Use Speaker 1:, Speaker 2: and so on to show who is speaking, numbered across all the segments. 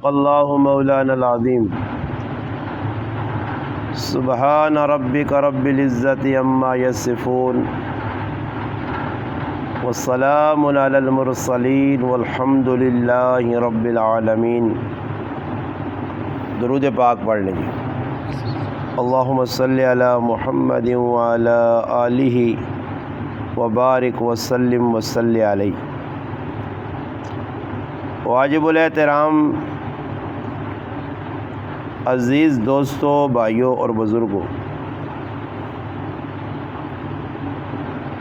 Speaker 1: صدق اللہ مولانا العظیم سبحان ربک رب العزت عما یصفون والسلام علی المرسلین والحمد للہ رب العالمین۔ درود پاک پڑھ لیجیے۔ اللہم صلی علی محمد وعلی آلہ وبارک وسلم وصلی علیہ۔ واجب الاحترام عزیز دوستوں، بھائیوں اور بزرگوں،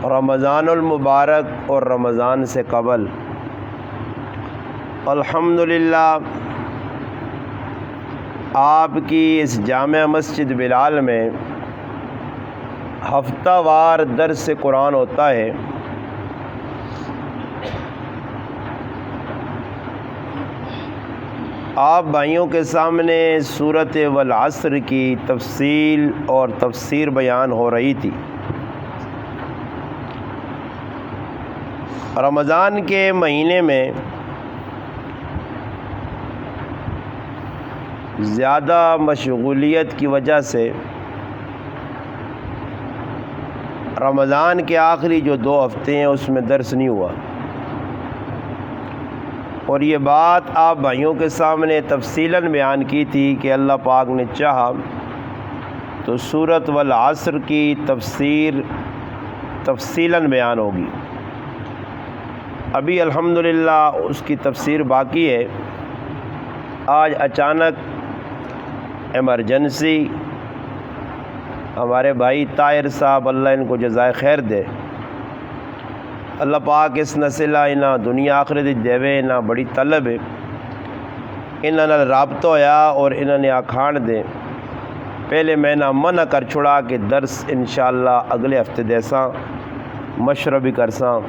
Speaker 1: رمضان المبارک اور رمضان سے قبل الحمدللہ آپ کی اس جامع مسجد بلال میں ہفتہ وار درس قرآن ہوتا ہے۔ آپ بھائیوں کے سامنے سورۃ والعصر کی تفصیل اور تفسیر بیان ہو رہی تھی۔ رمضان کے مہینے میں زیادہ مشغولیت کی وجہ سے رمضان کے آخری جو 2 ہفتے ہیں اس میں درس نہیں ہوا، اور یہ بات آپ بھائیوں کے سامنے تفصیلاً بیان کی تھی کہ اللہ پاک نے چاہا تو سورۃ والعصر کی تفسیر تفصیلاً بیان ہوگی۔ ابھی الحمدللہ اس کی تفسیر باقی ہے۔ آج اچانک ایمرجنسی ہمارے بھائی طاہر صاحب، اللہ ان کو جزائے خیر دے، اللہ پاک اس نسلہ انہاں دنیا آخرت دیوے، انہاں بڑی طلب ہے، انہاں نال رابطہ ہویا اور انہاں نے آکھان دے پہلے میں نہ منع کر چھڑا کہ درس انشاءاللہ اگلے ہفتے دیساں، مشورہ بھی کرساں،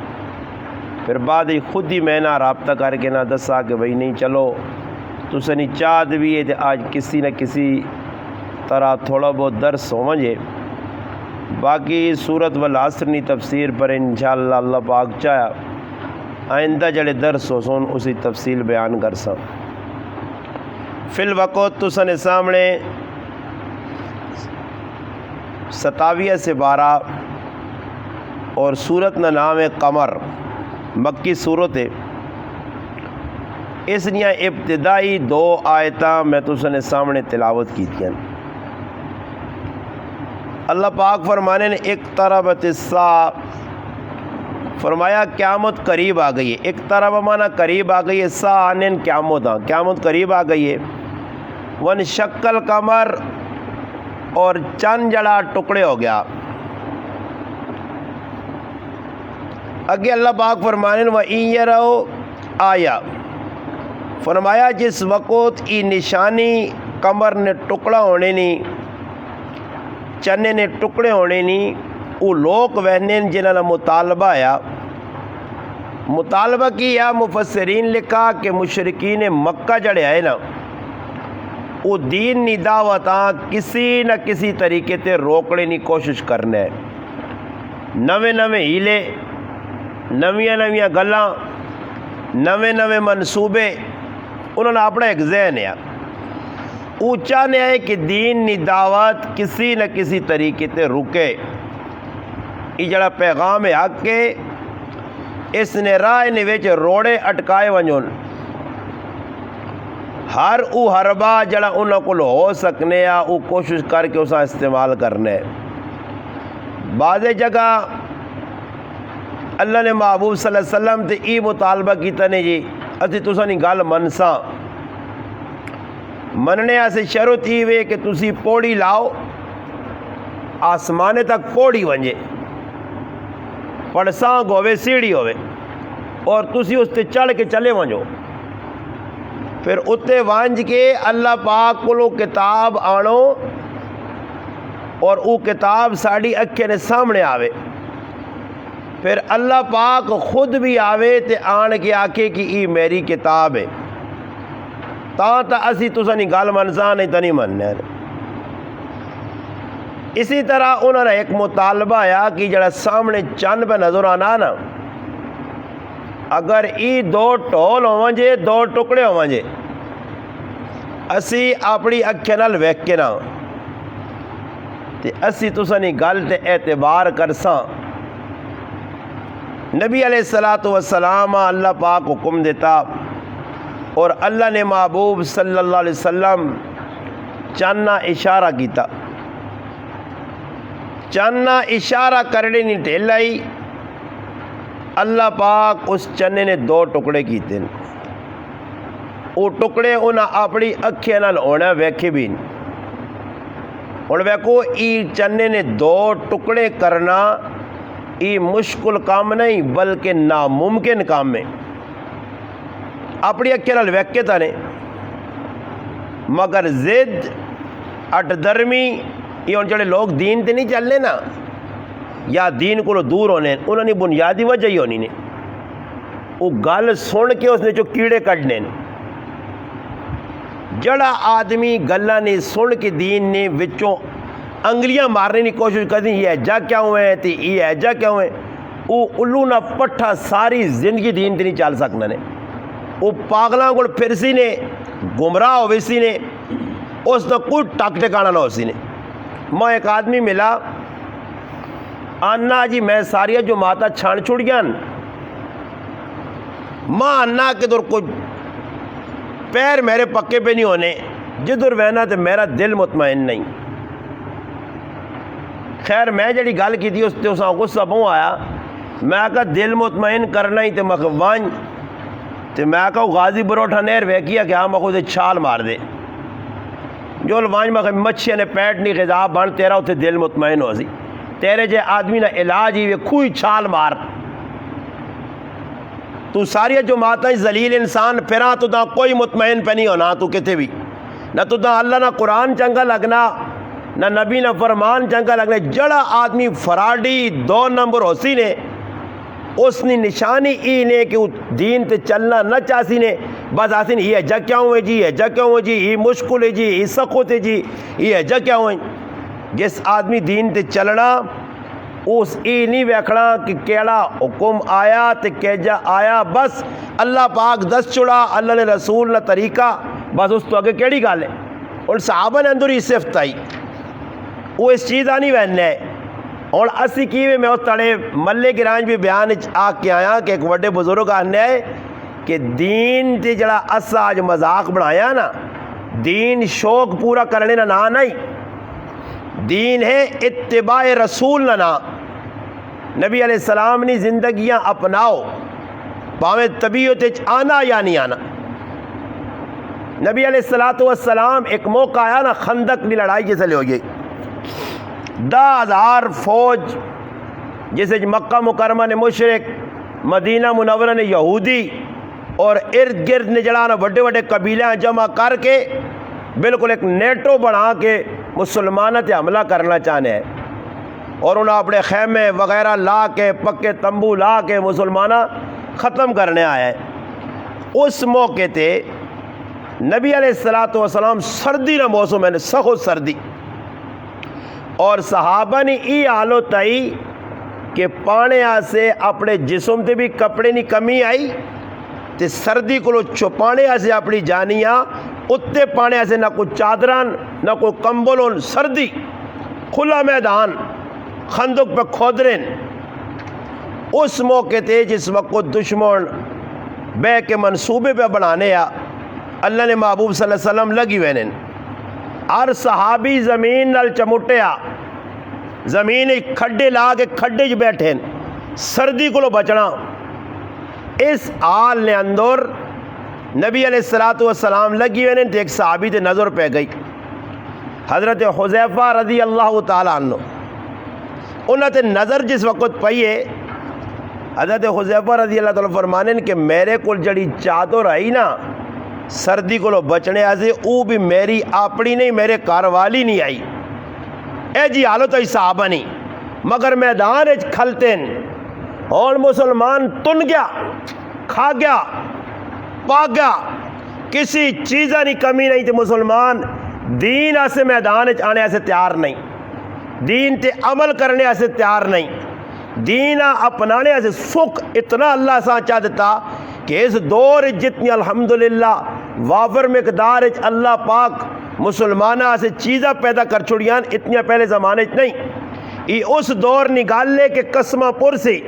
Speaker 1: پھر بعد ہی خود ہی میں نہ رابطہ کر کے نہ دسا کہ بھئی نہیں چلو تسیں نہیں چاہت بھی ہے کہ آج کسی نہ کسی طرح تھوڑا بہت درس ہو جے۔ باقی سورۃ والعصر نی تفسیر پر انشاءاللہ اللہ پاک چاہیا آئندہ جڑے درس ہو سن اسی تفصیل بیان کر سا۔ فی الوقت تسنے سامنے 27 سے 12 اور سورت نا نام ہے قمر، مکی صورت ہے۔ اس نیا ابتدائی 2 آیتاں میں تسنے سامنے تلاوت کی تھیں۔ اللہ پاک فرمانے نے اقتربت الساعہ، فرمایا قیامت قریب آ گئی ہے۔ اقترب مانا قریب آ گئی ہے، ساعہ نین قیامت قریب آ گئی ہے۔ وانشق القمر، اور چند جڑا ٹکڑے ہو گیا۔ اگے اللہ پاک فرمانے وَإِن يَرَوْا آیَةً، فرمایا جس وقت ای نشانی قمر نے ٹکڑا ہونے نی، چنے نے ٹکڑے ہونے نی، وہ لوگ وہنے جنہاں نے مطالبہ آیا، مطالبہ کی یا مفسرین لکھا کہ مشرکین مکہ جڑے آئے نا، وہ دین نی دعوتاں کسی نہ کسی طریقے تے روکنے نی کوشش کرنے، نویں ہیلے، نویاں گلاں، نویں منصوبے، انہوں نے اپنا ایک ذہن ہے، وہ چاہنے ہے کہ دین نی دعوت کسی نہ کسی طریقے تے رکے۔ یہ جڑا پیغام ہے حق کے، اس نے راہ نے وچ روڑے اٹکائے ونجون، ہر او حربہ جڑا انہوں کو ہو سکنے یا او کوشش کر کے اسا استعمال کرنے۔ بعض جگہ اللہ نے محبوب صلی اللہ علیہ وسلم تے ای مطالبہ کیتا نے جی اسی تساں نی گل منساں، مننے سے شرط ہی وے کہ تسی پوڑی لاؤ، آسمانے تک پوڑی ونجے، پڑسانگ ہوئے سیڑھی ہوئے، اور تسی اس تے چڑھ کے چلے ونجو، پھر اتے وانج کے اللہ پاک کو کتاب آنو، اور او کتاب ساڑی اکھے نے سامنے آوے، پھر اللہ پاک خود بھی آوے تے آن کے آکے کہ ای میری کتاب ہے، تا اسی تساں نی گل منساں نہیں تا نہیں مننے۔ اسی طرح انہوں نے ایک مطالبہ آیا کہ جڑا سامنے چند پہ نظر آنا نا، اگر ای 2 ٹول ہوں جے، 2 ٹکڑے ہوں جے، اسی اپنی اکھیں نال ویکھ کے نہ تے اسی تساں دی گل تے اعتبار کرساں۔ نبی علیہ الصلوۃ والسلام اللہ پاک حکم دیتا اور اللہ نے محبوب صلی اللہ علیہ وسلم چانا اشارہ کیتا، چانا اشارہ کرنے نہیں ٹھیلائی، اللہ پاک اس چنے نے دو ٹکڑے کیتے ہیں، وہ ٹکڑے انہاں اپنی اکھیں نال ہونا ویکھے بھی نہیں۔ ہن ویکھو ای چنے نے دو ٹکڑے کرنا ای مشکل کام نہیں بلکہ ناممکن کام ہے، اپنی اکھیں نال ویکھ کے تانے، مگر ضد اٹ درمی یہ ہن جڑے لوگ دین تے نہیں چلنے نا یا دین کو دور ہونے انہوں نے بنیادی وجہ ہی ہونی نے، وہ گل سن کے اس نے جو کیڑے کڈنے جڑا آدمی گلاں نے سن کے دین نے وچوں انگلیاں مارنے کی کوشش کرتی یہ ایجا کیا ہوئے تے یہ ایجا کیا ہوئے، وہ الو نہ پٹھا ساری زندگی دین تے نہیں چل سکنا نے، وہ پاگلاں کو پھر سی نے گمراہ ہوئے سی نے، اس کا کوئی ٹک ٹکانا نہ ہو سی نے۔ میں ایک آدمی ملا آنا جی میں ساریا جو ماتا چھان چھوڑ گیا ماں آنا کہ در کوئی پیر میرے پکے پہ نہیں ہونے جدھر وہنا تو میرا دل مطمئن نہیں۔ خیر میں جڑی گل کی تھی اس تے اساں غصہ بہوں آیا، میں کہا دل مطمئن کرنا ہی تے مخوان تے میں کہا غازی بروٹھا نہر ویکیا کہ ہاں مخو دے چھال مار دے جو لوانج مخو مچھیا نے پیٹ نہیں غذا بن تیرا اتھے دل مطمئن ہو سی، تیرے جے آدمی نہ علاج ہی کوئی چھال مار، تو ساری جو ماتا ذلیل انسان پھرا تو دا کوئی مطمئن پہ نہیں ہونا، تو کتے بھی نہ تو دا اللہ نہ قرآن چنگا لگنا نہ نبی نہ فرمان چنگا لگنا، جڑا آدمی فراڈی دو نمبر ہو سی نے اس نے نشانی ای نے کہ دین تے چلنا نہ چاہسی نے، بس آسی نے یہ جا کیا ہوئے جی یہ جا کیا ہوئے جی یہ مشکل ہے جی یہ سخت ہے جی یہ جا کیا ہوئے۔ جس آدمی دین تے چلنا اس ای نہیں ویکھنا کہ کیڑا حکم آیا تے کیجا آیا، بس اللہ پاک دس چڑا اللہ نے رسول نہ طریقہ، بس اس تو آگے کیڑی گل ہے۔ اور صحابہ نے اندر ہی صفت آئی وہ اس چیز نہیں وہنے ہے۔ اور اسی کیوے میں اس تڑے ملے کی رانج بھی بیان آ کے آیا کہ ایک وڈے بزرگ آنے ہے کہ دین تے جڑا اسا آج مذاق بنایا نا، دین شوق پورا کرنے نہ نہیں، دین ہے اتباع رسول نہ۔ نبی علیہ السلام نے زندگیاں اپناؤ پاویں طبیعت آنا یا نہیں آنا۔ نبی علیہ السلام ایک موقع آیا نا خندق کی لڑائی جیسے لے ہوئی 10,000 فوج جیسے مکہ مکرمہ نے مشرک، مدینہ منورہ نے یہودی اور ارد گرد نے جڑانا بڑے بڑے قبیلے جمع کر کے بالکل ایک نیٹو بنا کے مسلمانوں تے حملہ کرنا چاہنے ہیں، اور انہوں نے اپنے خیمے وغیرہ لا کے پکے تمبو لا کے مسلمانہ ختم کرنے آئے ہیں۔ اس موقع تے نبی علیہ السلام سردی نہ موسم ہے سخت سردی، اور صحابہ نے ای حالت آئی کہ پانے سے اپنے جسم تے بھی کپڑے نہیں کمی آئی تے سردی کو چھپانے سے اپنی جانیاں اتنے پانے سے نہ کوئی چادران نہ کوئی کمبل، سردی کھلا میدان خندق پہ کھودرن۔ اس موقع تے جس وقت دشمن بے کے منصوبے پہ بنانے اللہ نے محبوب صلی اللہ علیہ وسلم لگی وینن، ہر صحابی زمین نال چمٹیا، زمین کھڈے لا کے کھڈے چ بیٹھے سردی کو بچنا۔ اس حال نے اندر نبی علیہ السلام لگی وینن تے ایک صحابی تے نظر پہ گئی، حضرت حذیفہ رضی اللہ تعالیٰ عنہ، انہوں تے نظر جس وقت پئیے حضرت حذیفہ رضی اللہ تعالیٰ فرمانن کہ میرے کو جڑی چادر آئی نا سردی کو بچنے آسے او بھی میری اپنی نہیں میرے گھر والی نہیں آئی، اے جی حالت آئی صحابہ نہیں، مگر میدان کھلتے اور مسلمان تن گیا کھا گیا پا گیا، کسی چیزہ نہیں کمی نہیں تھی، مسلمان دین ایسے میدان آنے ایسے تیار نہیں، دین تے عمل کرنے ایسے تیار نہیں، دین اپنانے ایسے سکھ اتنا اللہ سا چاہ دیتا کہ اس دور جتنی الحمدللہ وافر مقدار اللہ پاک مسلمانہ سے چیزاں پیدا کر چھڑیاں اتنی پہلے زمانے نہیں یہ اس دور نکال لے کہ قسمہ پور سے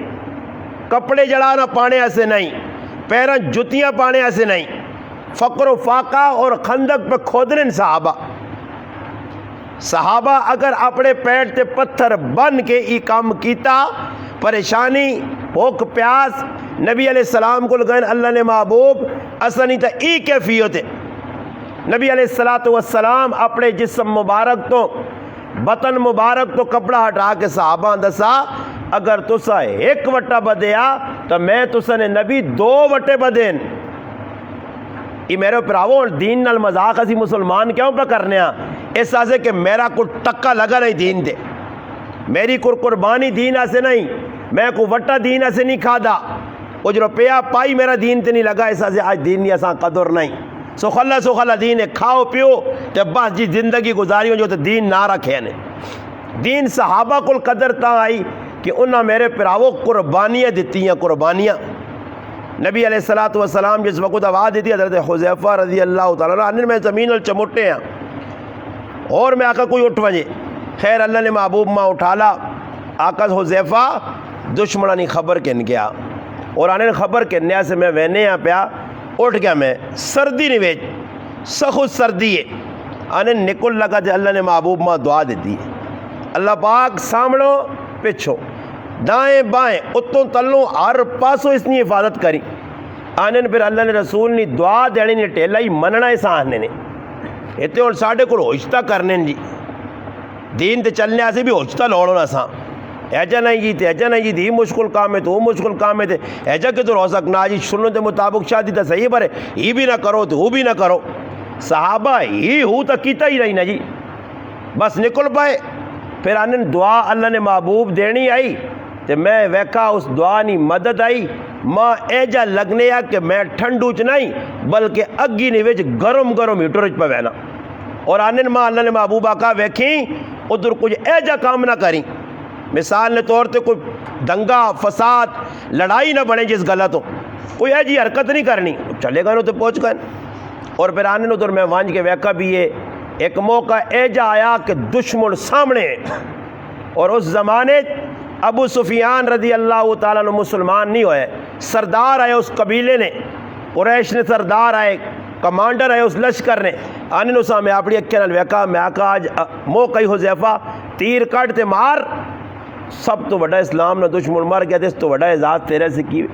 Speaker 1: کپڑے جڑانا پانے ایسے نہیں، پیراں جتیاں پانے ایسے نہیں، فقر و فاقہ اور خندق پہ کھودرن صحابہ اگر اپنے پیڑ تے پتھر بن کے ای کام کیتا، پریشانی بھوک پیاس نبی علیہ السلام کو لگائن اللہ نے محبوب اسنی تا ای کیفیت ہے۔ نبی علیہ السلام اپنے جسم مبارک تو بطن مبارک تو کپڑا ہٹا کے صحابہ دسا اگر تسا ایک وٹا بدیا تو میں تسا نے نبی 2 وٹے بدین۔ یہ میرے پراؤں دین نال مذاق اسی مسلمان کیوں پہ کرنے ہیں؟ اس آسے کہ میرا کوئی ٹکا لگا نہیں دین دے، میری کوئی قربانی دین ایسے نہیں، میں کوئی وٹا دین ایسے نہیں کھادا، وہ جو روپیہ پائی میرا دین تے نہیں لگا، اس آسے آج دین نہیں ایسا قدر نہیں۔ سخلا دین ہے، کھاؤ پیو تے بس جی زندگی گزاری ہو جو تو دین نہ رکھے نے۔ دین صحابہ کو قدر تا آئی کہ انہاں میرے پراؤں قربانیاں دیتی ہیں، قربانیاں۔ نبی علیہ السلام جس وقت آواز دیتی حضرت حذیفہ رضی اللہ تعالیٰ عنہ میں زمین ال چمٹے ہیں اور میں آقا کوئی اٹھ وجے، خیر اللہ نے محبوب ماں اٹھالا، آقا حذیفہ دشمنہ نہیں خبر کن گیا اور آنے نے خبر کنیا سے میں وینے ہاں پیا اٹھ گیا، میں سردی نہیں ویچ سخت سردی ہے، آنے نکل لگا جے اللہ نے محبوب ماں دعا دیتی ہے، اللہ پاک سامنو پچھو دائیں بائیں اتوں تلوں ہر پاسوں اس نے حفاظت کری۔ آنے پھر اللہ نے رسول نے دعا دینے نے ٹیلا ہی مننا اس آنے نے اتنے اور ساڑھے کو ہوشتہ کرنے جی دین تے چلنے آسے بھی ہوشتہ لوڑو نہ ساں ایجا نہیں جی تے ایجا نہیں جی دی مشکل کام ہے تو وہ مشکل کام ہے تے ایجا کہ تو رو سکنا جی سنت مطابق شادی تا صحیح برے ہی بھی نہ کرو تو وہ بھی نہ کرو۔ صحابہ ہی ہو تا کیتا ہی نہیں نا جی، بس نکل پائے۔ پھر آنے دعا اللہ نے محبوب دینی آئی تے میں ویکھا اس دعا نی مدد آئی، ماں ایجا لگنے آ کہ میں ٹھنڈو چ نہیں بلکہ اگی نے وچ گرم گرم ہیٹر چ پہ وینا، اور آنے ماں اللہ نے محبوب آقا ویکھیں ادھر کچھ ایجا کام نہ کریں، مثال نے طور تے کوئی دنگا فساد لڑائی نہ بنے جس غلط ہو، کوئی ایجی حرکت نہیں کرنی، چلے گا نو تو پہنچ گئے۔ اور پھر آنے ادھر میں وانج کے ویکھا بھی یہ ایک موقع ایجا آیا کہ دشمن سامنے اور اس زمانے ابو سفیان رضی اللہ تعالیٰ نے مسلمان نہیں ہوئے، سردار آئے اس قبیلے نے، قریش نے سردار آئے، کمانڈر آئے اس لشکر نے، آنے نو سا میں اپنی اکھے نال ویکھا، میں آقا آج موقع حذیفہ تیر کٹ تے مار، سب تو بڑا اسلام نہ دشمن مر گیا اس تو بڑا اعزاز تیرے سے کی،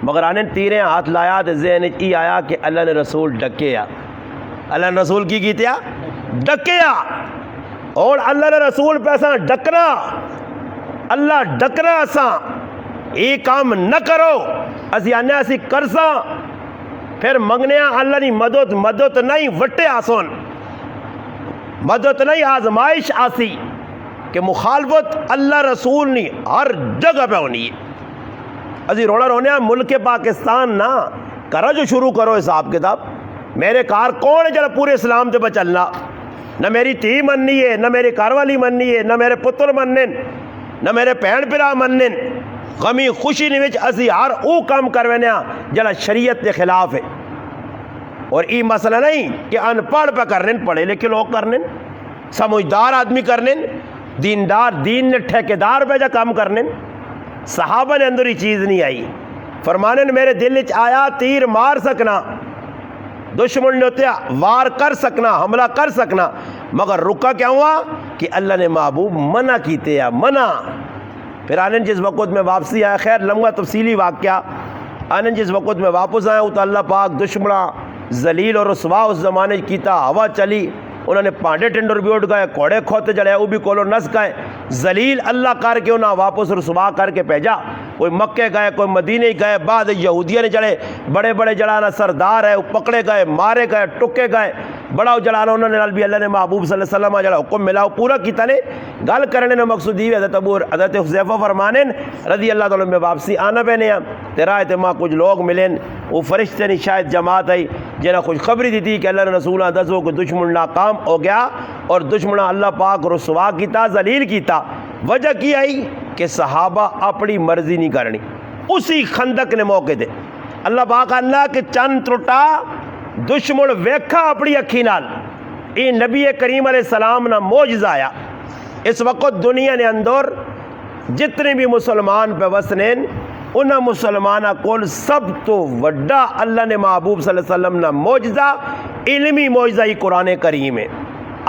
Speaker 1: مگر آنے تیرے ہاتھ لایا تے ذہن ای آیا کہ اللہ نے رسول ڈکیا، اللہ نے رسول کی کیتیا ڈکیا، اور اللہ نے رسول پیسہ ڈکنا، اللہ ڈکنا اساں یہ کام نہ کرو، اسی آنے اسی کرساں پھر منگنے اللہ نی مدد نہیں وٹے آسون، مدد نہیں آزمائش آسی کہ مخالفت اللہ رسول نی ہر جگہ پہ ہونی ہے۔ اسی روڑا رونے ملک پاکستان نہ کرا جو شروع کرو حساب کتاب، میرے کار کون ہے جڑا پورے اسلام تے پہ چلنا، نہ میری تھی مننی ہے، نہ میری کار والی مننی ہے، نہ میرے پتر منن، نہ میرے پہن پرا منن، غمی خوشی نے وچ اسی ہر او کام کروینے جڑا شریعت کے خلاف ہے۔ اور یہ مسئلہ نہیں کہ ان پڑھ پہ کرنے، پڑھے لکھے لوگ کرنے، سمجھدار آدمی کرنے، دیندار دین نے ٹھیکیدار پہ جا کام کرنے۔ صحابہ نے اندر ہی چیز نہیں آئی، فرمانے میرے دل وچ آیا تیر مار سکنا، دشمن نے ہوتے وار کر سکنا، حملہ کر سکنا، مگر رکا کیا ہوا کہ اللہ نے محبوب منع کیتے یا منع۔ پھر آنے جس وقت میں واپسی آیا، خیر لمحہ تفصیلی واقعہ، آنے جس وقت میں واپس آیا تو اللہ پاک دشمنہ ذلیل اور رسوا اس زمانے کیتا، ہوا چلی، انہوں نے پانڈے ٹنڈر بھی اٹھ گئے، کوڑے کھوتے جڑے وہ بھی کولو نس گئے، ذلیل اللہ کر کے انہاں واپس رسوا کر کے بھیجا، کوئی مکے گئے کوئی مدینے گئے، بعد یہودیہ نے جڑے بڑے بڑے جڑانا سردار ہے وہ پکڑے گئے، مارے گئے، ٹکے گئے، بڑا جڑانا انہوں نے نال بھی اللہ نے محبوب صلی اللہ علیہ وسلم جڑا حکم ملا وہ پورا کیتا نے۔ گل کرنے نے مقصود یہ حضرت حذیفہ فرمانے رضی اللہ تعالیٰ میں واپسی آنا پہنے ہیں تیرا اعتماد کچھ لوگ ملیں، وہ فرشتے نے شاید جماعت آئی جنہیں خوشخبری دی تھی کہ اللہ نے رسول دسو کہ دشمن ناکام ہو گیا اور دشمن اللہ پاک رسوا کیتا، ذلیل کیتا۔ وجہ کی آئی کہ صحابہ اپنی مرضی نہیں کرنی، اسی خندق نے موقع دے اللہ پاک اللہ کے چند ٹوٹا دشمن ویکھا اپنی اکھی نال یہ نبی کریم علیہ السلام نا موجزہ آیا۔ اس وقت دنیا نے اندر جتنے بھی مسلمان پہ وسنے انہاں مسلمانہ کول سب تو وڈا اللہ نے محبوب صلی اللہ علیہ وسلم نا موجزہ علمی موجزہ ہی قرآن کریم ہے۔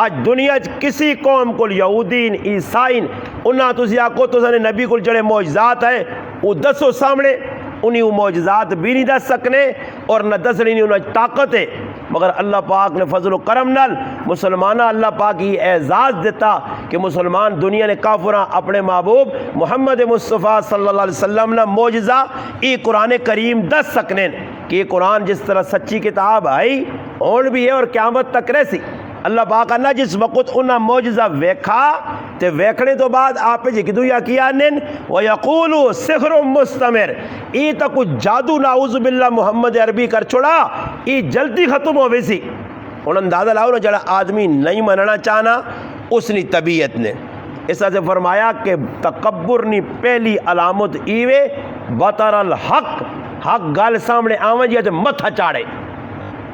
Speaker 1: آج دنیا کسی قوم کو یہودین عیسائین انہاں تسی آکو تو سنے نبی کو جڑے معجزات ہیں وہ دسو سامنے انہیں وہ معجزات بھی نہیں دس سکنے اور نہ دسنی نہیں انہیں طاقت ہے، مگر اللہ پاک نے فضل و کرم نال مسلمانہ اللہ پاک یہ اعزاز دیتا کہ مسلمان دنیا نے کافراں اپنے محبوب محمد مصطفیٰ صلی اللہ علیہ وسلم نے معجزہ یہ قرآن کریم دس سکنے کہ یہ قرآن جس طرح سچی کتاب آئی اور بھی ہے اور قیامت تک رہسی۔ اللہ پاک اللہ جس وقت انہاں معجزہ ویکھا تے ویکھنے تو بعد آپ جی کدو یا کیا نن وَيَقُولُ سِحْرٌ مُسْتَمِرٌ ای تا کچھ جادو نعوذ باللہ محمد عربی کر چھوڑا ای جلدی ختم ہوئے سی۔ ان اندازہ لاؤ نا جڑا آدمی نہیں مننا چاہنا اس نی طبیعت نے اس سے فرمایا کہ تکبر نی پہلی علامت ایوے بطر الحق حق گال سامنے آویں جی تے متھا چاڑے۔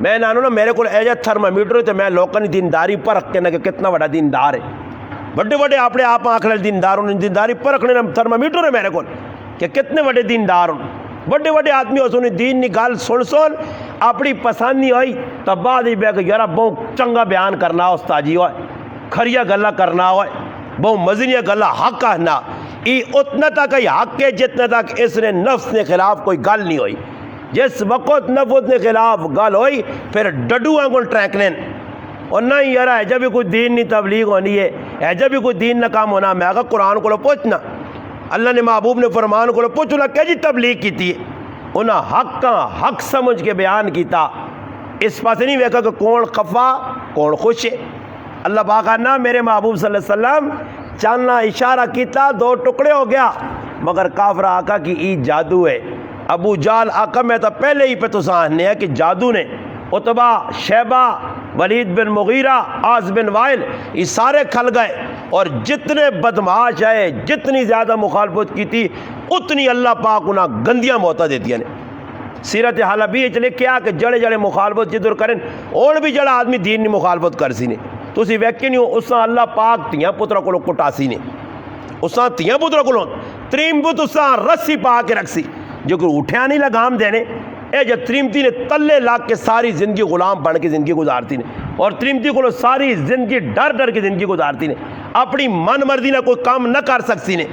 Speaker 1: میں نانو نا میرے کو ایجا تھرمامیٹر تے میں لوکاں دی دینداری پرکھ کے نا کہ کتنا بڑا دیندار ہے، بڑے بڑے اپنے آپ آنکھ لے دیندار ہوں، دینداری پرکھنے نا تھرمامیٹر ہے میرے کو کہ کتنے بڑے دیندار ہوں، بڑے بڑے آدمی ہو سنی دین نی گال سن اپنی پسند نہیں ہوئی تب بعد ہی بے کہ یارا بہت چنگا بیان کرنا استاجی ہوئے کھریا گلا کرنا ہوئے بہت مزنیا گلا حق کہنا یہ اتنا تک ہی حق ہے جتنا تک اس نے نفس نے خلاف کوئی گل نہیں ہوئی۔ جس وقت نفس نے خلاف گل ہوئی پھر ڈڈو آنگل ٹرینکنے اور نہ ہی یارا ایجا بھی کوئی دین نہیں تبلیغ ہونی ہے، ایجا بھی کوئی دین نہ کام ہونا۔ میں کہا قرآن کو پوچھنا اللہ نے محبوب نے فرمان کو پوچھنا کہ جی تبلیغ کی ہے انہاں حق کا حق سمجھ کے بیان کیتا، اس پاس نہیں ویکھا کہ کون خفا کون خوش ہے۔ اللہ پاک نہ میرے محبوب صلی اللہ علیہ وسلم چانا اشارہ کیتا دو ٹکڑے ہو گیا، مگر کافر آقا کی ای جادو ہے۔ ابو جال آقا میں تو پہلے ہی پہ تو سامنے ہے کہ جادو نے عتبہ شیبہ ولید بن مغیرہ عاص بن وائل یہ سارے کھل گئے اور جتنے بدمعاش آئے جتنی زیادہ مخالفت کی تھی اتنی اللہ پاک انہیں گندیاں موتا دیتی ہیں۔ سیرت حلبی چلے کیا کہ جڑے جڑے مخالفت جدر کریں اور بھی جڑا آدمی دین نہیں مخالفت کر سی نے تو اسی ویکے نہیں ہو اساں اللہ پاک تیاں پترہ کو کٹاسی نے اساں تیاں پترہ کو تریم بت اساں رسی پا کے رکھ سی جو کہ اٹھیا نہیں لگام دینے اے جب تریمتی نے تلے لاگ کے ساری زندگی غلام بن کے زندگی گزارتی نے اور تریمتی کو ساری زندگی ڈر ڈر کے زندگی گزارتی نے اپنی من مرضی نہ کوئی کام نہ کر سکتی نے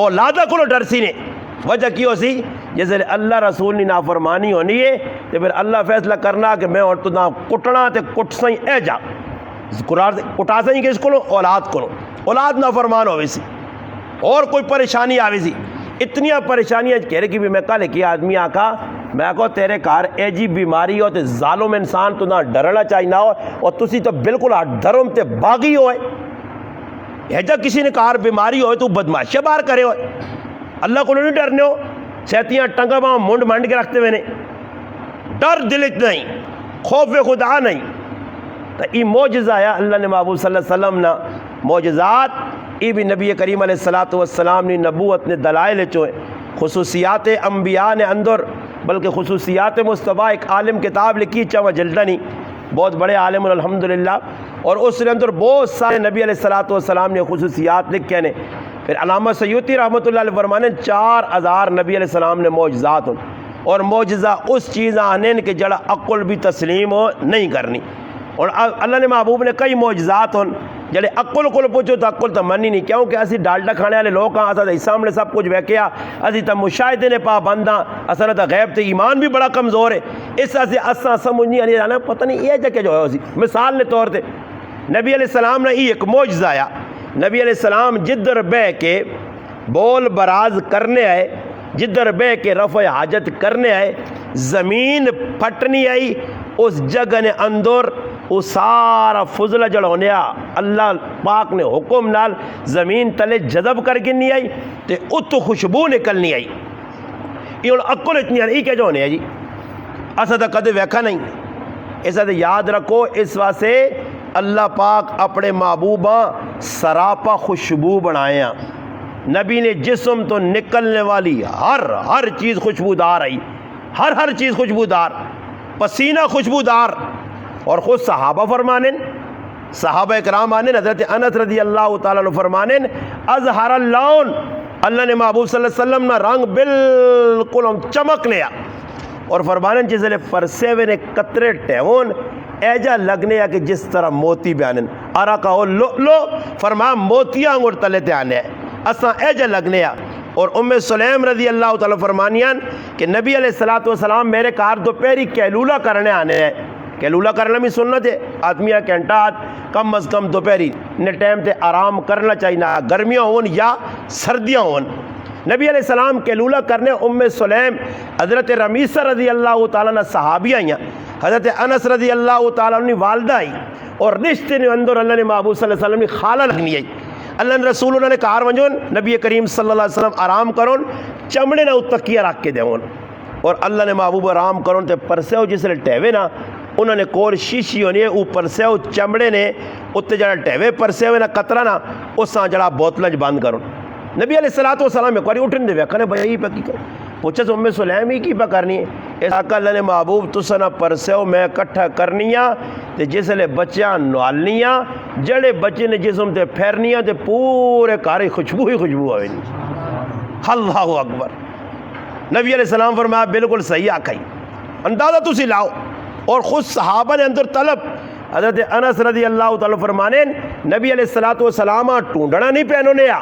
Speaker 1: اولادہ کو ڈر سی نے وجہ کی ہو سی جیسے اللہ رسول نے نافرمانی ہونی ہے تو پھر اللہ فیصلہ کرنا کہ میں اور تو نہ کٹنا تے کٹ سائیں اے جا کٹا سائیں کہ اس کو اولاد کو اولاد نافرمان ہوئی سی اور کوئی پریشانی آوی سی اتنیاں پریشانیاں کہہ رہے کہ بھی میں کل کی آدمی آکا میں کہو تیرے کار اے جی بیماری ہو تے ظالم انسان تو نہ ڈرنا چاہیے نہ ہو اور تسی تو بالکل دھرم تے باغی ہوئے ایجا کسی نے کار بیماری ہوئے تو بدماشیاں بار کرے ہوئے اللہ کو نہیں ڈرنے ہو سیتیاں ٹنگا باں منڈ منڈ کے رکھتے ہوئے نے ڈر دلت نہیں خوف خدا نہیں تو یہ معجزہ ہے اللہ نے محبوب صلی اللہ علیہ وسلم نا معجزات یہ بھی نبی کریم علیہ السلام نے نبوت نے دلائل چوئے خصوصیات انبیاء نے اندر بلکہ خصوصیات مصطفیٰ ایک عالم کتاب لکھی چاہاں جلدنی بہت بڑے عالم الحمدللہ اور اس نے اندر بہت سارے نبی علیہ السلام نے خصوصیات لکھے نے پھر علامہ سیوطی رحمۃ اللہ علیہ فرمانے 4000 نبی علیہ السلام نے معجزات ہوں اور معجزہ اس چیز آنے کہ جڑا عقل بھی تسلیم ہو نہیں کرنی اور اللہ نے محبوب نے کئی معجزات ہوں جڑے عقل کو پوچھو تو عقل تو منی نہیں کیونکہ اسی ڈالڈا کھانے والے لوگ ہاں اسا سامنے سب کچھ ویکیا اسی تو مشاہدے نے پابند ہاں اصل تو غیب تے ایمان بھی بڑا کمزور ہے اس سے اساں سمجھ نہیں آنی جانا پتہ نہیں یہ جگہ جو ہے اسی مثال نے طور تے نبی علیہ السلام نے ایک معجزہ آیا نبی علیہ السلام جدر بے کے بول براز کرنے آئے جدر بے کے رفع حاجت کرنے آئے زمین پھٹنی آئی اس جگہ نے اندر وہ سارا فضلہ جڑ ہونے اللہ پاک نے حکم نال زمین تلے جذب کر کے نہیں آئی تے اتو خوشبو نکلنی آئی یہ عقل اتنی آئی کیا جو ہونے ہے جی اسا تو کدے ویکھا نہیں ایسا تو یاد رکھو اس واسطے اللہ پاک اپنے محبوبہ سراپا خوشبو بنائے ہیں نبی نے جسم تو نکلنے والی ہر چیز خوشبودار آئی ہر چیز خوشبودار پسینہ خوشبودار، اور خود صحابہ فرمانے، صحابہ اکرام آنے، حضرت انس رضی اللہ تعالیٰ عنہ فرمانے اظہر اللون، اللہ نے محبوب صلی اللہ علیہ وسلم نہ رنگ بالکل ہم چمک لیا، اور فرمانے جسے پرسیوے نے قطرے ٹیون ایجا لگنے یا کہ جس طرح موتی بیانن آرا کہو لو فرمایا موتیاں انگور تلے تے آنے اساں ایجا لگنے یا۔ اور ام سلیم رضی اللہ تعالیٰ فرمانیاں کہ نبی علیہ السلام میرے کار دوپہری کیلولا کرنے آنے ہیں، کیلولا کرنا بھی سنت ہے، آدمی گھنٹہ کم از کم دوپہری نے ٹائم تے آرام کرنا چاہیے، نہ گرمیاں ہون یا سردیاں ہون۔ نبی علیہ السلام کیلولا کرنے ام سلیم حضرت رمیسہ رضی اللہ تعالیٰ عنہ صحابی آئیاں، حضرت انس رضی اللہ تعالیٰ عنہ والدہ آئی، اور رشتے نے اندر اللہ نے محبوب صلی اللہ علیہ وسلم نے خالہ لگنی آئی، اللہ نے رسول نے کہا ونجون نبی کریم صلی اللہ علیہ وسلم آرام کرون چمڑے نہ تکیہ رکھ کے دیون، اور اللہ نے محبوب آرام کرون تے پرسے ہو جس لئے ٹیوے نا انہوں نے کول شیشی ہونی ہے اوپر سے ہو چمڑے نے اتنے جڑا ٹیوے پرسے ہوئے نا قطرہ نا اس ساں جڑا بوتلنج بند کرون۔ نبی علیہ السلام ایک واری اٹھن دے وے کہنے بھائی یہی پہ کی کرو، پوچھا تو ام سلیم ہی کی پہ کرنی ہے، اس آقا اللہ نے محبوب تو سنا پرسے ہو میں کٹھا کرنیاں تے جس لئے بچیاں نوالنیاں جڑے بچے نے جسم تے پھیرنیاں تے پورے کاری خوشبو ہی خوشبو ہوئے نہیں۔ اللہ اکبر، نبی علیہ السلام فرمایا بالکل صحیح آکھائی، اندازہ تو سی لاؤ، اور خود صحابہ نے اندر طلب، حضرت انس رضی اللہ تعالیٰ فرمانے نبی علیہ السلام ٹونڈنا نہیں پہنونے آ،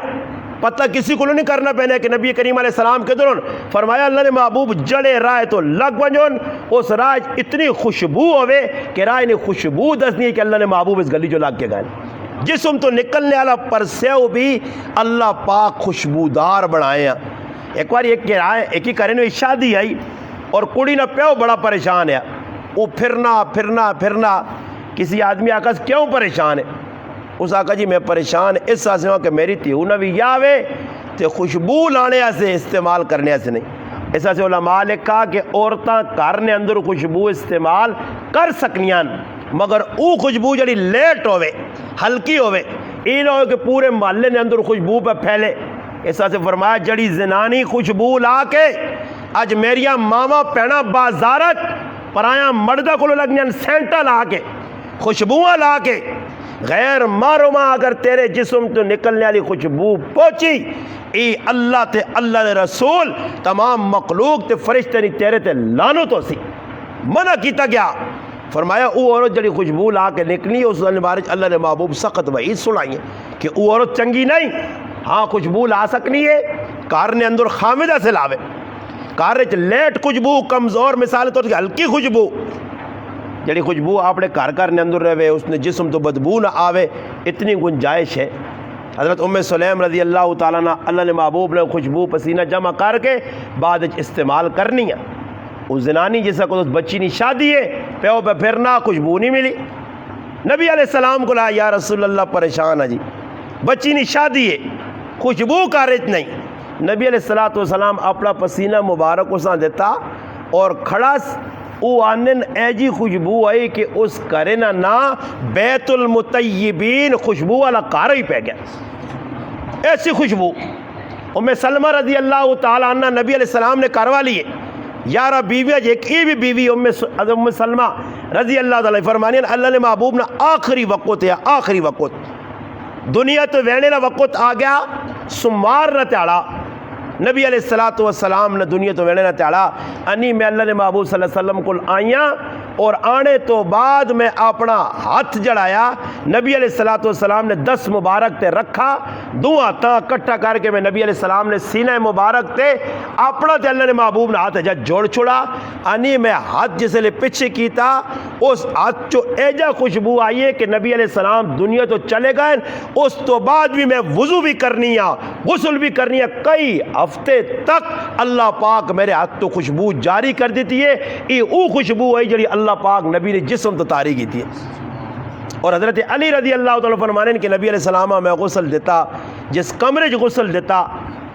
Speaker 1: پتہ کسی کو نہیں کرنا پہنے کہ نبی کریم علیہ السلام کے دوران فرمایا اللہ نے محبوب جڑے رائے تو لگ ونجون اس رائے اتنی خوشبو ہوئے کہ رائے نے خوشبو دسنی ہے کہ اللہ نے محبوب اس گلی جو لگ کے گئے، جسم تو نکلنے والا پرسیو بھی اللہ پاک خوشبودار بڑھائے ہیں۔ ایک بار ایک ہی کرنے شادی آئی اور کڑی نہ پیو بڑا پریشان ہے، وہ پھرنا کسی آدمی آقا کیوں پریشان ہے؟ اس آقا جی میں پریشان اس سے ہوں کہ میری تیو نہ بھی یاوے تے خوشبو لانے سے استعمال کرنے سے نہیں، اس سے علماء نے کہا کہ عورتاں کارنے اندر خوشبو استعمال کر سکنیاں مگر او خوشبو جڑی لیٹ ہوئے ہلکی ہوئے یہ نہ ہو کہ پورے محلے نے اندر خوشبو پہ پھیلے۔ اس سے فرمایا جڑی زنانی خوشبو لا کے اج میریاں ماما پینا بازارت پرایا مردہ کو لگنیاں سینٹا لا کے خوشبواں لا کے غیر معرومہ اگر تیرے جسم تو نکلنے والی خوشبو پہنچی ای اللہ تے اللہ دے رسول تمام مخلوق تے فرشتے نہیں تیرے تے لانت ہو سی، منع کیتا گیا۔ فرمایا او عورت جڑی خوشبو لا کے نکلی اس بارے اللہ نے محبوب سخت وعید سنائی ہے کہ او عورت چنگی نہیں، ہاں خوشبو لا سکنی ہے کار نے اندر خامدہ سے لاوے، کار لیٹ خوشبو کمزور مثال طور کی ہلکی خوشبو جڑی خوشبو اپنے گھر نے اندر رہے اس نے جسم تو بدبو نہ آوے اتنی گنجائش ہے۔ حضرت ام سلیم رضی اللہ تعالیٰ عنہ اللہ نے محبوب نے خوشبو پسینہ جمع کر کے بعد استعمال کرنی ہے۔ اس زنانی جیسا کو بچی نہیں شادی ہے پیو پہ پھرنا خوشبو نہیں ملی، نبی علیہ السلام کو لا یا رسول اللہ پریشان ہے جی بچی نہیں شادی ہے خوشبو کارج نہیں، نبی علیہ السلام اپنا پسینہ مبارک اساں دیتا اور کھڑاس او آنن ایجی خوشبو آئی کہ اس کرے نہ بیت المطیبین خوشبو والا کار ہی پہ گیا، ایسی خوشبو۔ ام سلمہ رضی اللہ تعالیٰ عنہ نبی علیہ السلام نے کروا لیے، یارہ بیوی ایک ای بھی بیوی ام سلمہ رضی اللہ تعالیٰ فرمانی اللہ نے محبوب نے آخری وقت ہے، آخری وقت دنیا تو وینے نہ وقت آ گیا سمار نہ تیاڑا، نبی علیہ السلام نے دنیا تو وینے نہ تیاڑا انی میں اللہ نے محبوب صلی اللہ علیہ وسلم کو آئیاں اور آنے تو بعد میں اپنا ہاتھ جڑایا، نبی علیہ السلام نے 10 مبارک تے رکھا، دو ہاتھاں کٹھا کر کے میں نبی علیہ السلام نے سینہ مبارک تے اپنا تے اللہ نے محبوب نے ہاتھ جوڑ چھوڑا، انی میں ہاتھ جسے لے پیچھے کیتا اس ہاتھ جو ایجا خوشبو آئی ہے کہ نبی علیہ السلام دنیا تو چلے گئے، اس تو بعد بھی میں وضو بھی کرنی ہے غسل بھی کرنی ہے، کئی ہفتے تک اللہ پاک میرے ہاتھ تو خوشبو جاری کر دیتی ہے، یہ او خوشبو ہے جڑی اللہ پاک نبی نے جسم تو تاری کی تھی۔ اور حضرت علی رضی اللہ تعالیٰ فرمانے کہ نبی علیہ السلام میں غسل دیتا، جس کمرے جو غسل دیتا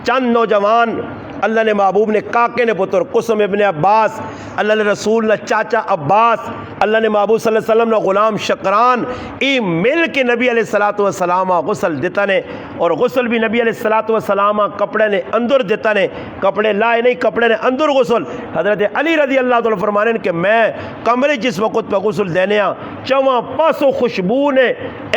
Speaker 1: چند نوجوان اللہ نے محبوب نے کاکے نے پتر قسم ابن عباس، اللہ نے رسول نے چاچا عباس، اللہ نے محبوب صلی اللہ علیہ وسلم نے غلام شکران، ای مل کے نبی علیہ الصلوۃ والسلام غسل دیتا نے، اور غسل بھی نبی علیہ الصلوۃ والسلام کپڑے نے اندر دیتا نے، کپڑے لائے نہیں، کپڑے نے اندر غسل۔ حضرت علی رضی اللہ تعالیٰ فرمانے کہ میں کمرے جس وقت پہ غسل دینے چواں پاسوں خوشبو نے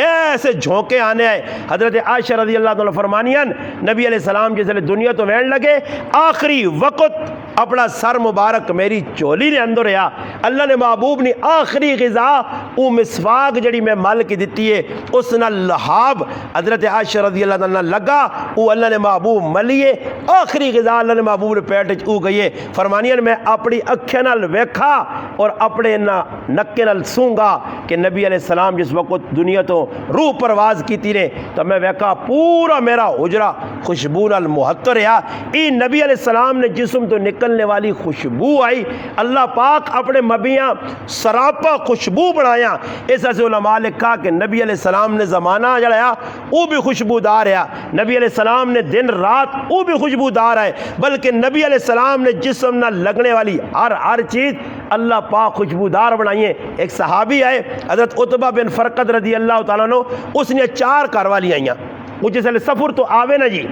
Speaker 1: ایسے جھونکے آنے آئے۔ حضرت عائشہ رضی اللہ تعالیٰ فرمانیاں نبی علیہ السلام جس دنیا تو وین لگے، آخری وقت اپنا سر مبارک میری چولی نے اندر آیا، اللہ نے محبوب نے آخری غذا او مسواک جڑی میں مل کی دیتی ہے اس نہ لحاب حضرت عائشہ رضی اللہ تعالیٰ لگا، او اللہ نے محبوب ملیے آخری غذا اللہ نے محبوب نے پیٹ او گئیے۔ فرمانیاں میں اپنی اکھیں نال ویکھا اور اپنے نکے نال سونگا کہ نبی علیہ السلام جس وقت دنیا تو روح پرواز کیتی نے تو میں ویکھا پورا میرا حجرہ خوشبو نال محتر ہے۔ ای نبی علیہ السلام نے جسم تو نکلنے والی خوشبو آئی، اللہ پاک اپنے مبیاں سراپا خوشبو بنایا۔ اس سے علماء نے کہا کہ نبی علیہ السلام نے زمانہ جڑایا وہ بھی خوشبودار ہے، نبی علیہ السلام نے دن رات وہ بھی خوشبودار ہے، بلکہ نبی علیہ السلام نے جسم نہ لگنے والی ہر چیز اللہ پاک خوشبودار بنائی ہے۔ ایک صحابی آئے حضرت عتبہ بن فرقد رضی اللہ تعالیٰ عنہ، اس نے 4 کار والی آئیاں، وہ جس لئے سفر تو آوے نا جی،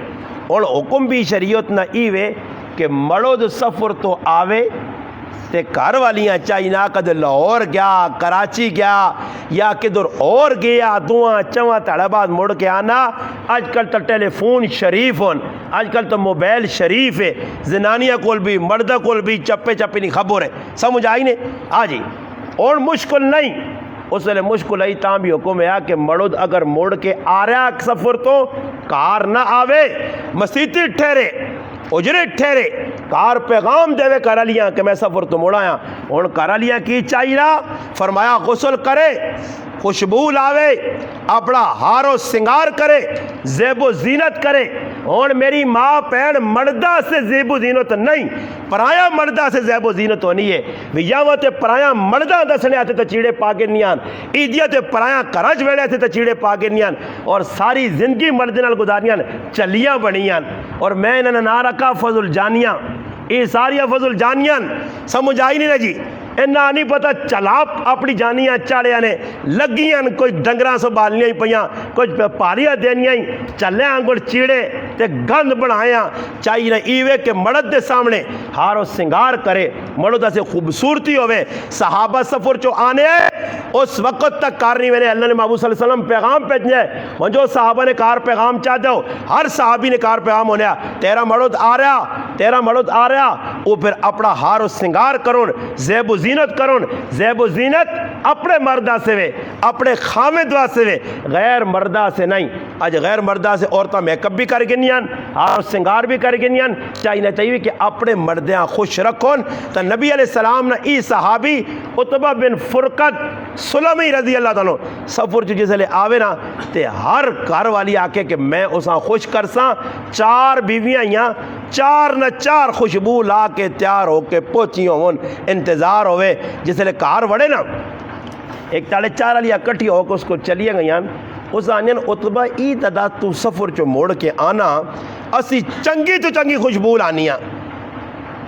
Speaker 1: اور حکم بھی شریعت نہ ایوے کہ مڑو دو سفر تو آوے تے کار والیاں چاہینا کد لاہور گیا، کراچی گیا یا کدھر اور گیا، دعاں چواں تڑا بعد مڑ کے آنا۔ آج کل تو ٹیلی فون شریف ہون، آج کل تو موبائل شریف ہے، زنانیہ کول بھی مردہ کول بھی چپے چپے نہیں خبر ہے، سمجھ آئی نے؟ آ جی اور مشکل نہیں، اس لئے مشکل ہے تاں بھی حکم ہے کہ مرد اگر مڑ کے آ رہا سفر تو کار نہ آوے، مسیتی ٹھہرے اجرے ٹھہرے، کار پیغام دے کر لیاں کہ میں سفر تو مڑ آیا۔ اور کر لیاں کی چاہیے، فرمایا غسل کرے، خوشبو لاوے، اپنا ہار و سنگار کرے، زیب و زینت کرے۔ اور میری ماں پہن مردہ سے زیب و زینت نہیں، پرایا مردہ سے زیب و زینت ہونی ہے۔ ویاواں تے پرایا مردہ دسنے آتے تو چیڑے پاگے نیان، عیدیاں تے پرایا کرج ویڑے آتے تو چیڑے پاگے نیان، اور ساری زندگی مردے نال گزاریاں چلیاں بنیاں۔ اور میں انہاں نہ رکھا فضل جانیاں، یہ ساریاں فضل جانیاں، سمجھ آئی نہیں نا جی؟ انہاں نہیں پتہ چلا اپنی جانیاں چاڑیاں نے لگیاں، کوئی ڈنگراں سنبھالنیاں ہی پیاں، کچھ پاریاں دینیاں ہی، چلے آنگڑ چیڑے تے گند بنایاں۔ چاہیے نہ ایوے کہ مرد دے سامنے ہار و سنگار کرے، مرد سے خوبصورتی ہوئے۔ صحابہ سفر چو آنے آئے اس وقت تک کار نہیں میں اللہ نے محبوب صلی اللہ علیہ وسلم پیغام بھیجنے ہے، جو صحابہ نے کار پیغام چاہتے ہو، ہر صحابی نے کار پیغام ہونے تیرا مرد آ رہا، تیرا مرد آ رہا، وہ پھر اپنا ہار و سنگار کرون، زیب و زینت کرون۔ زیب و زینت اپنے مردہ سے وے، اپنے خامد واسے وے، غیر مردہ سے نہیں۔ آج غیر مردہ سے عورتیں میک اپ بھی کر گنیاں، ہار و سنگار بھی کر گنیاں۔ چاہیے کہ اپنے مردیاں خوش رکھون۔ تو نبی علیہ السلام نے ای صحابی عتبہ بن فرقد سلمی رضی اللہ تعالیٰ سفر جو جسے لے آوے نا تے ہر گھر والی آکے کہ میں اساں خوش کرساں، 4 بیویاں یا 4 نہ 4 خوشبو لا کے تیار ہو کے پوچھی ہون، انتظار ہوئے جسے لے کار وڑے نا، ایک تاڑے 4 والی اکٹھی ہو کے اس کو چلیے گئیاں۔ اس آنین عتبہ ای دادا تو سفر چو موڑ کے آنا، اسی چنگی تو چنگی خوشبو لانیاں،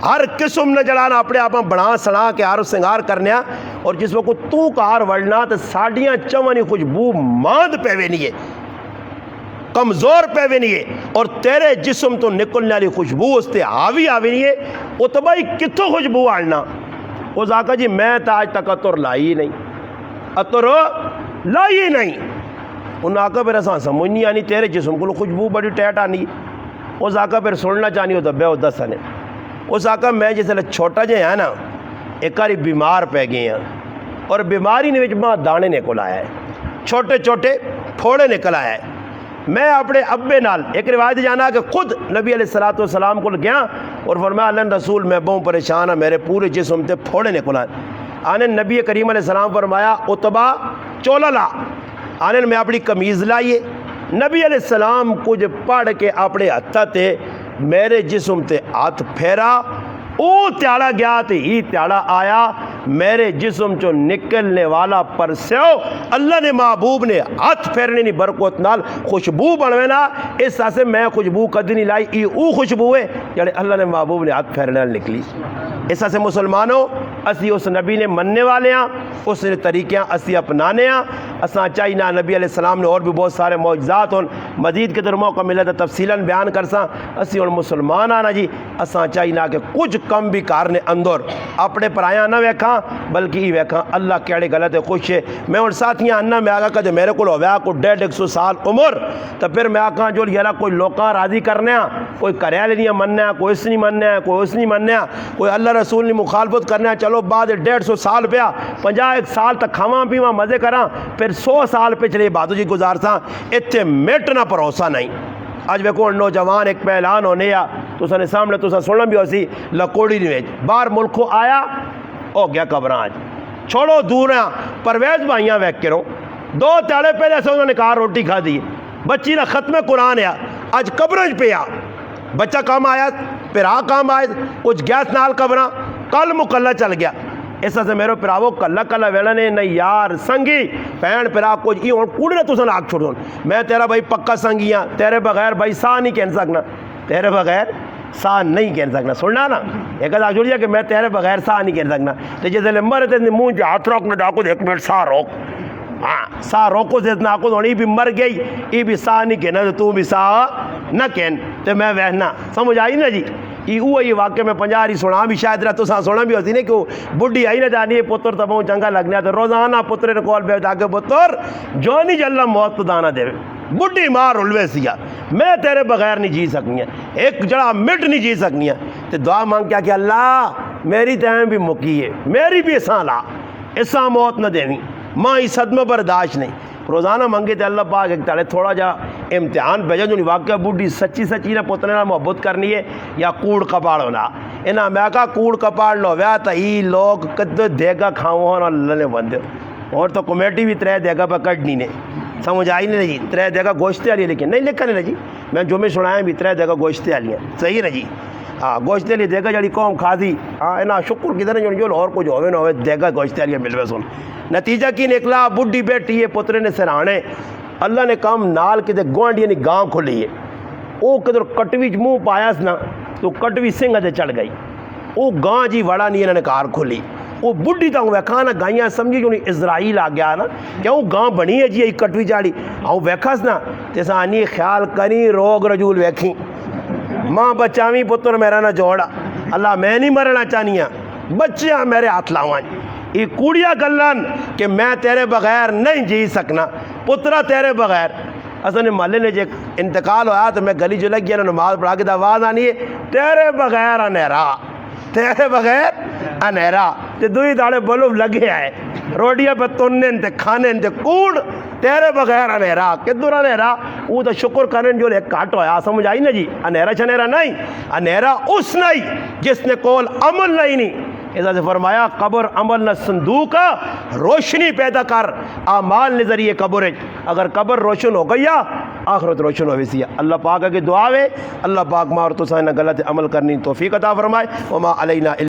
Speaker 1: ہر قسم نہ جلانا، اپنے آپ بنا سنا کے ہار سنگار کرنے، اور جس وقت تو کار وڑنا تو ساڑیاں چوانی خوشبو ماند پہ نہیں ہے، کمزور پہ نہیں ہے، اور تیرے جسم تو نکلنے والی خوشبو اس تے آوی نہیں ہے۔ عتبہ کتوں خوشبو آنا؟ وہ آقا جی میں تا آج تک عطر لائی نہیں، عطر لائی نہیں۔ انہوں آقا پھر ایسا سمجھ نہیں آنی تیرے جسم کو خوشبو بڑی ٹیٹ آنی۔ اس آقا پھر سننا چاہنی ہوتا بے ہوتا سنے۔ اس آقا میں جیسے چھوٹا جے ہے نا، ایک کاری بیمار پہ گئے ہیں، اور بیماری نے ماں دانے نکل آیا ہے، چھوٹے چھوٹے پھوڑے نکل آیا ہے۔ میں اپنے ابے نال ایک روایت جانا کہ خود نبی علیہ السلام کو گیا اور فرمایا اللہ رسول میں بہت پریشان ہوں، میرے پورے جسم تے پھوڑے نکل آئے۔ آنے نبی کریم علیہ السلام فرمایا عتبہ چولا لا، آنے میں اپنی قمیض لائیے۔ نبی علیہ السلام کچھ پڑھ کے اپنے ہتھا تے میرے جسم تے ہاتھ پھیرا، او تیاڑا گیا تے ہی تیاڑا آیا۔ میرے جسم چو نکلنے والا پرسیو اللہ نے محبوب نے ہاتھ پھیرنے نہیں برکت نال خوشبو بنوے نا، اس سے میں خوشبو کدی نہیں لائی، ای او خوشبو ہے جڑے اللہ نے محبوب نے ہاتھ پھیرنے نال نکلی۔ اس سے مسلمانوں اسی اس نبی نے مننے والے ہیں، اس نے طریقے اسی اپنانے ہیں۔ اساں چاہینا نبی علیہ السلام نے اور بھی بہت سارے معجزات ہوں، مزید کے در موقع ملے تو تفصیلاً بیان کرساں۔ اسی اور مسلمان آنا جی اساں چاہینا کہ کچھ کم بھی کارنے اندر اپنے پرایاں نہ ویکھاں بلکہ یہ ویکھاں اللہ کیڑے غلط ہے خوش ہے۔ میں ان ساتھیاں انہاں میں آگا کہ جو میرے کو ہویا کو 150 سال عمر تو پھر میں آکھاں جو یارا کوئی لوکاں راضی کرنے ہیں، کوئی کریال نہیں مننے ہیں، کوئی اس نہیں مننے ہیں، کوئی اس نہیں مننے ہیں، کوئی اللہ رسول نے مخالفت کرنے ہیں، چلو بعد 150 سال پیا 50 سال تک کھاواں پیواں مزے کراں پھر 100 سال پہ چلے باتو جی گزارساں، اتنے مٹ نہ بھروسہ نہیں۔ آج ویکو نوجوان ایک پہ اعلان ہونے یا تو سنے سامنے تو سننا بھی ہو سی لکوڑی نویج باہر ملکوں آیا ہو گیا قبراں آج چھوڑو دور ہیں پرویز بھائیاں ویک کرو 2 تاڑے پہلے سے انہوں نے کہا روٹی کھا دی بچی نہ ختم قرآن ہے آج قبرج پہ آ بچہ کام آیا پھر آ کام آئے کچھ گیس نال قبراں کل مکلہ چل گیا۔ اس سے میرے پراو کلہ کلہ ویلنے نہیں یار سنگی پہن پرا کچھ یہ ہوں کوڑے تو سن آگ چھوڑ میں تیرا بھائی پکا سنگیاں تیرے بغیر بھائی سا نہیں کہہ سکنا تیرے بغیر سا نہیں کہہ سکنا سننا نا ایک آگ چھوڑ دیا کہ میں تیرے بغیر سا نہیں کہہ سکنا تو جیسے لمبر ہے منہ ہاتھ روک نہ ڈاکو 1 منٹ سا روک ہاں سا روکو سے اتنا آکو یہ بھی مر گئی یہ بھی سا نہیں کہنا تو بھی سا نہ کہن تو میں وہنا سمجھ آئی نا جی یہ واقعہ میں 50 ہی سنا بھی شاید رہا تو سنا بھی ہوتی نہیں کہ وہ بڑھی آئی نہ جانی پتر تب چنگا لگنا تو روزانہ پتر نے کال پہ کے پتر جو نہیں جلا موت تو دانا دے بڑھی مار الوے سیا میں تیرے بغیر نہیں جی سکنی ہے ایک جڑا مٹ نہیں جی سکنی ہے تو دعا مانگ کیا کہ اللہ میری تیم بھی مکی ہے میری بھی اساں لا اساں موت نہ دیویں ماں اس صدمہ برداشت نہیں روزانہ منگے تے اللہ پاک ایک تاڑے تھوڑا جا امتحان بھیجا جو واقعہ بڑھی سچی سچی نہ پتنے نہ محبت کرنی ہے یا کوڑ کپاڑ ہونا انہاں میں کہا کوڑ کپاڑ لو ویا تا ہی لوگ کد دیگا کھاؤں ہونا اللہ نے بندے اور تو کمیٹی بھی 3 دیگا پہ کٹنی نے سمجھ آئی نہیں جی 3 دیگا گوشتے آلی لیکن نہیں لکھا نہیں جی میں جو میں سنایا بھی 3 دیگا گوشتے آلی ہیں صحیح نا جی ہاں گوشتے لی دیگا جڑی قوم کھا دی ہاں انہاں شکر کدھر جو اور کچھ ہوئے نہ ہوئے دیگا گوشتے آلی ملوے سن نتیجہ کی نکلا بڈھی بیٹھی ہے پترے نے سرانے اللہ نے کام نال کدے گوانڈی یعنی گاں کھلی ہے وہ کدھر کٹوی منہ پایاس نا تو کٹوی سنگھ دے چڑھ گئی وہ گاں جی وڑا نہیں انہوں نے کار کھلی وہ بڈھی تک ویکھا نا گائیاں سمجھی جو اسرائیل آ گیا نا کہ وہ گاں بنی ہے جی یہ کٹوی چاڑی آؤ ویکھاس نا تیسا آنی خیال کریں روگ رجول ویکھیں ماں بچاویں پتر میرا نہ جوڑا اللہ میں نہیں مرنا چاہنیاں بچیاں میرے ہاتھ لاؤں یہ کوڑیا گلن کہ میں تیرے بغیر نہیں جی سکنا پترا تیرے بغیر اصل محلے نے جب انتقال ہوا تو میں گلی جو لگ گیا نماز پڑھا کے آواز آنی ہے تیرے بغیر انہرا تیرے بغیر انہرا تے دوئی داڑے بلو لگے آئے روڈیا پہ تننے انتے کھانے انتے کوڑ تیرے بغیر انہرا کدھر انہرا وہ تو شکر کرنے جو ایک کاٹو ہے سمجھ آئی نا جی انہرا چھنہرا نہیں انہرا اس نہیں جس نے کول عمل نہیں ایسا سے فرمایا قبر عمل نہ صندوق روشنی پیدا کر اعمال نظریے قبر اگر قبر روشن ہو گیا آخرت روشن ہوئی سی اللہ پاک کی دعا ہے اللہ پاک ماں اور تو سائنہ غلط عمل کرنی توفیق عطا فرمائے وما علینا